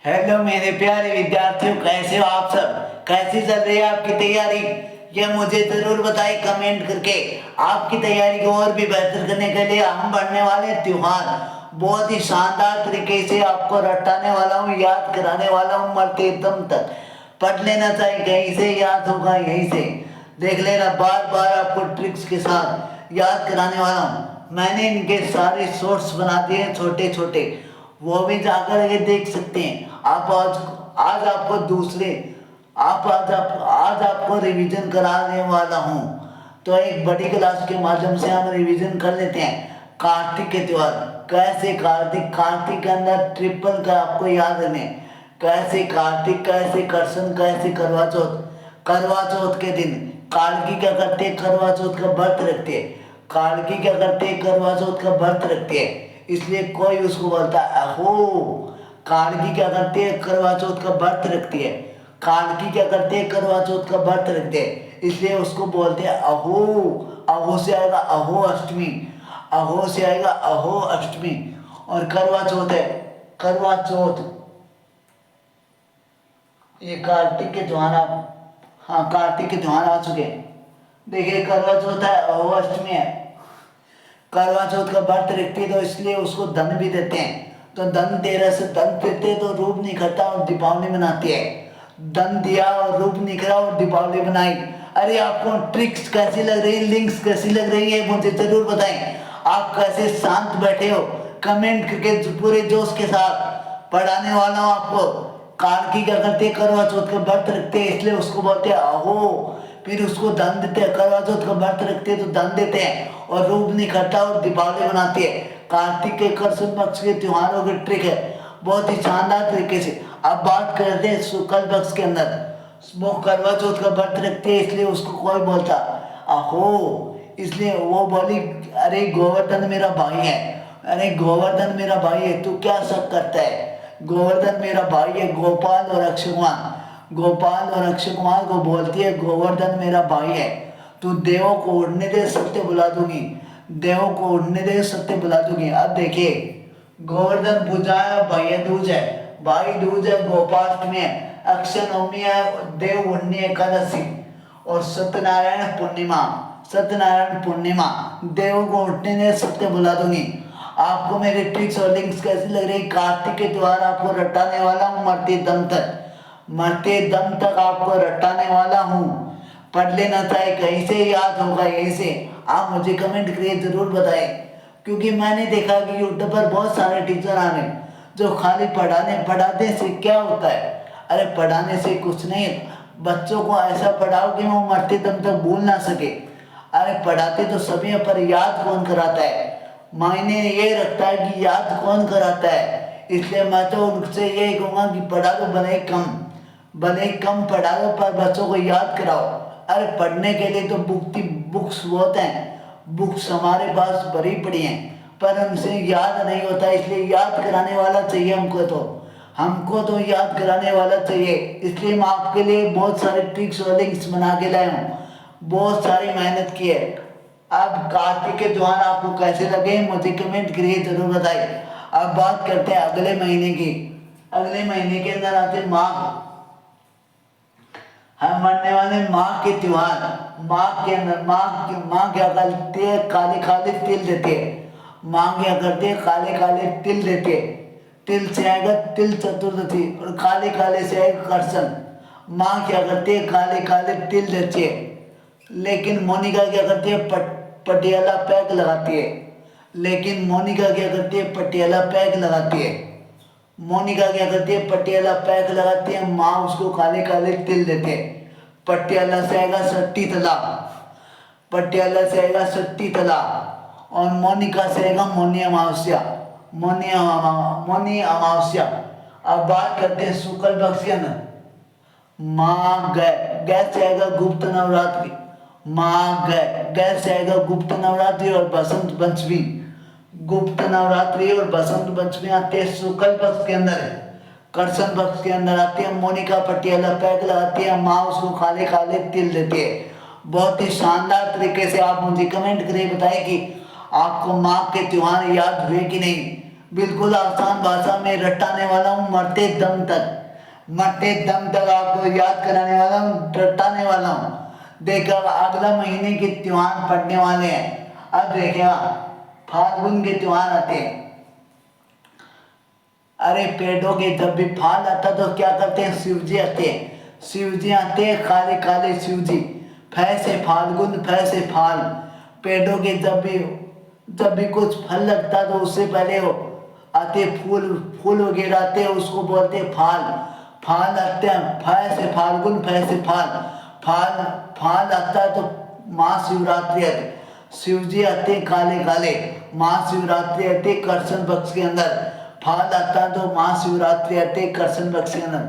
Hello मेरे प्यारे विद्यार्थियों, कैसे हो आप सब? कैसी चल रही है आपकी तैयारी? ये मुझे जरूर बताइए कमेंट करके। आपकी तैयारी को और भी बेहतर करने के लिए हम बढ़ने वाले त्योहार बहुत ही शानदार तरीके से आपको रटाने वाला हूँ, याद कराने वाला हूँ मरते दम तक। पढ़ लेना चाहिए, कहीं से याद होगा यहीं से देख लेना। बार बार आपको ट्रिक्स के साथ याद कराने वाला हूँ। मैंने इनके सारे शॉर्ट्स बना दिए छोटे छोटे, वो भी जाकर के देख सकते हैं आप। आज आपको दूसरे आज आपको रिवीजन कराने वाला हूँ। तो एक बड़ी क्लास के माध्यम से हम रिवीजन कर लेते हैं। कार्तिक के त्योहार कैसे, कार्तिक के अंदर ट्रिपल का आपको याद रखने, कैसे कार्तिक, कैसे करसन, कैसे करवा चौथ। करवा चौथ के दिन कालकी क्या करते हैं, करवा चौथ का व्रत रखते हैं। कालकी क्या करते हैं, करवा चौथ का व्रत रखते हैं। इसलिए कोई उसको बोलता है अहो। कालकी क्या करते हैं, करवा चौथ का व्रत रखती है। कालकी क्या करते हैं, करवा चौथ का व्रत रखते हैं, इसलिए उसको बोलते हैं अहो। अहो से आएगा अहो अष्टमी, अहो से आएगा अहो अष्टमी। और करवा चौथ है, करवा चौथ ये कार्तिक के त्योहार हाँ कार्तिक के त्योहार आ चुके हैं। देखिए करवा चौथ है, अहो अष्टमी है। करवा चौथ का व्रत रखती है तो इसलिए उसको धन भी देते हैं। तो धन तेरह से धन देते तो रूप निखरता और दीपावली मनाती है। धन दिया और रूप निखरा और दीपावली बनाई। अरे आपको ट्रिक्स कैसी लग रही है, लिंक्स कैसी लग रही है, मुझे जरूर बताएं। आप कैसे शांत बैठे हो, कमेंट करके पूरे जोश के साथ पढ़ाने वाला हूँ आपको। कालकी क्या करते हैं, करवा चौथ का व्रत रखते हैं, इसलिए उसको बोलते हैं अहो। फिर उसको धन देते हैं, करवा चौथ का व्रत रखते हैं तो धन देते हैं और रूप निखरता और दीपावली मनाती है। कार्तिक के कृष्ण पक्ष के त्योहारों की ट्रिक है बहुत ही शानदार तरीके से। अब बात करते हैं शुक्ल पक्ष के अंदर, वो करवा चौथ का व्रत रखते हैं, इसलिए उसको कोई बोलता अहो। इसलिए वो बोली अरे गोवर्धन मेरा भाई है, अरे गोवर्धन मेरा भाई है, तू क्या शक करता है? गोवर्धन मेरा भाई है। गोपाल और अक्षय कुमार, गोपाल और अक्षय कुमार को बोलती है गोवर्धन मेरा भाई है, तू देवों को उड़ने दे, सत्य बुला दूंगी। देवों को उड़ने दे, सत्य बुला दूंगी। अब देखिए गोवर्धन पूजा है, भाई दूज है, भाई दूज है, गोपाष्टमी है, अक्षय नवमी है, देव उड़नी एकादशी और सत्यनारायण पूर्णिमा। सत्यनारायण पूर्णिमा देवों को उठने दे, सत्य बुला दूंगी। आपको मेरे ट्रिक्स और लिंक्स कैसी लग रही? कार्तिक के त्योहार आपको रटाने वाला हूँ मरते दम तक, मरते दम तक आपको रटाने वाला हूँ। पढ़ लेना चाहिए, कहीं से याद होगा यहीं से। आप मुझे कमेंट करिए, जरूर बताएं, क्योंकि मैंने देखा कि यूट्यूब पर बहुत सारे टीचर आ रहे हैं जो खाली पढ़ाने से क्या होता है? अरे पढ़ाने से कुछ नहीं, बच्चों को ऐसा पढ़ाओ कि वो मरते दम तक भूल ना सके। अरे पढ़ाते तो सभी हैं, पर याद कौन कराता है? मायने ये रखता है कि याद कौन कराता है। इसलिए मैं तो उनसे यही कहूँगा कि पढ़ा दो, भले कम पढ़ा दो, पर बच्चों को याद कराओ। अरे पढ़ने के लिए तो बुक्स बहुत हैं, बुक्स हमारे पास भरी पड़ी हैं, पर उनसे याद नहीं होता। इसलिए याद कराने वाला चाहिए हमको तो याद कराने वाला चाहिए। इसलिए मैं आपके लिए बहुत सारे ट्रिक्स और लिंक्स बना के लाया हूँ, बहुत सारी मेहनत की है। अब कार्तिक के त्योहार आपको कैसे लगे मुझे कमेंट करिए, जरूर बताइए। अब बात करते हैं अगले महीने की। अगले महीने के अंदर आते माघ। हम मरने वाले माघ के त्योहार। माघ के अंदर माँ क्या करती है, काले काले तिल देते हैं। माँ क्या करते हैं, काले काले तिल देते हैं। तिल से आएगा तिल चतुर्दशी और काले काले से आएगा करसन। माँ क्या करती है, काले काले तिल देती है। लेकिन मोनिका क्या करती है, पटियाला पैक लगाती है। लेकिन मोनिका क्या करती है, पटियाला पैक लगाती है। मोनिका क्या करती है, पटियाला पैक लगाती है। माँ उसको काले काले तिल देते हैं। पटियाला से आएगा सट्टी तला, पटियाला से आएगा सट्टी तला और मोनिका से आएगा मोनी अमावस्या, मोनी अमावस्या। अब बात करते हैं शुक्ल पक्ष के अंदर। माँ गै से आएगा गुप्त नवरात्रि, माँ गै से आएगा गुप्त नवरात्रि और बसंत पंचमी। गुप्त नवरात्रि और बसंत पंचमी आते हैं शुक्ल पक्ष के अंदर है। करसन पक्ष के अंदर आती है मोनिका, पटियाला पैक लगाती है। माँ उसको काले काले तिल देती है। बहुत ही शानदार तरीके से आप मुझे कमेंट करिए, बताएं कि आपको माँ के त्योहार याद हुए कि नहीं। बिल्कुल आसान भाषा में रटाने वाला हूँ मरते दम तक। मरते दम तक आपको याद कराने वाला हूँ, रटाने वाला हूँ। देखो अगला महीने के त्योहार पड़ने वाले हैं। अब देखिएगा फाल्गुन के त्योहार आते हैं। अरे पेड़ों के जब भी फाल आता तो क्या करते हैं, शिव जी आते हैं। शिव जी आते हैं काले काले शिव जी। फैसे फाल्गुन फैसे फाल। पेड़ों के जब भी कुछ फल लगता तो उससे पहले हो आते फूल, फूल वगैरह आते हैं, उसको बोलते हैं फाल। फाल आते हैं फैसे फाल्गुन फैसे फाल। फाल फाल आता है तो महाशिवरात्रि आती है। शिव जी आते हैं काले काले। महाशिवरात्रि आती है कृष्ण पक्ष के अंदर। फाल आता है तो महाशिवरात्रि आती है कृष्ण पक्ष के अंदर।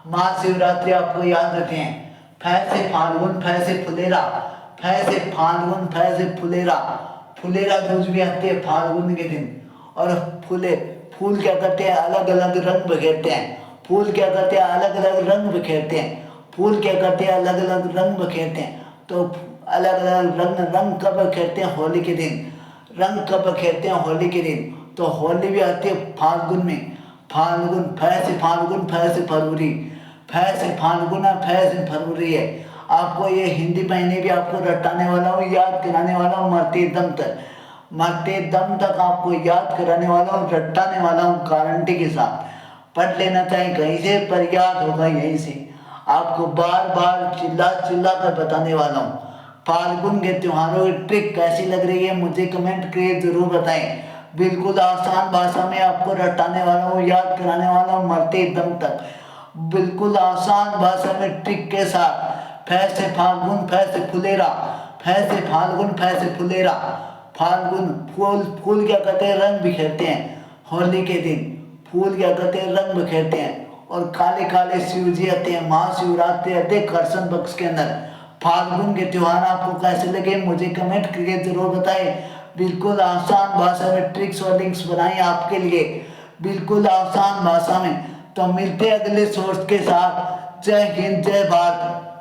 महाशिवरात्रि आपको याद रखें, फैसे फाल्गुन फैसे फुलेरा। फैसे फाल्गुन फैसे फुलेरा। फुलेरा दूज भी आती है फाल्गुन के दिन। और फूल क्या करते हैं, अलग अलग रंग बिखेरते हैं। फूल क्या करते हैं, अलग अलग रंग बिखेरते हैं। फूल क्या करते हैं, अलग अलग रंग बिखेरते हैं। तो अलग अलग रंग कब बिखेरते हैं, होली के दिन। रंग कब बिखेरते हैं, होली के दिन। तो होली भी आती है फाल्गुन में। फाल्गुन फैसे फरवरी। फैसे फाल्गुन है फैसे फरवरी है। आपको ये हिंदी महीने भी आपको रटाने वाला हूँ, याद कराने वाला हूँ मरते दम तक। मरते दम तक आपको याद कराने वाला हूँ, रटाने वाला हूँ गारंटी के साथ। पढ़ लेना चाहे कहीं से पर याद होगा यहीं से। आपको बार बार चिल्ला चिल्ला कर बताने वाला हूँ। फाल्गुन के त्योहारों की ट्रिक कैसी लग रही है मुझे कमेंट करके जरूर बताएं। बिल्कुल आसान भाषा में आपको रटाने वाला हूँ, याद कराने वाला हूँ मरते दम तक। बिल्कुल आसान भाषा में ट्रिक के साथ। फैसे फाल्गुन फैसे फुलेरा। फैसे फाल्गुन फैसे फुलेरा। फाल्गुन फूल क्या करते हैं, रंग बिखेरते हैं होली के दिन। फूल क्या करते हैं, रंग बिखेरते हैं। और काले काले शिव जी आते हैं, महाशिवरात्रि आते हैं कृष्ण पक्ष के अंदर। फाल्गुन के त्योहार आपको कैसे लगे मुझे कमेंट करके जरूर बताएं। बिल्कुल आसान भाषा में ट्रिक्स और लिंक्स बनाए आपके लिए, बिल्कुल आसान भाषा में। तो मिलते हैं अगले सोर्स के साथ। जय हिंद जय भारत।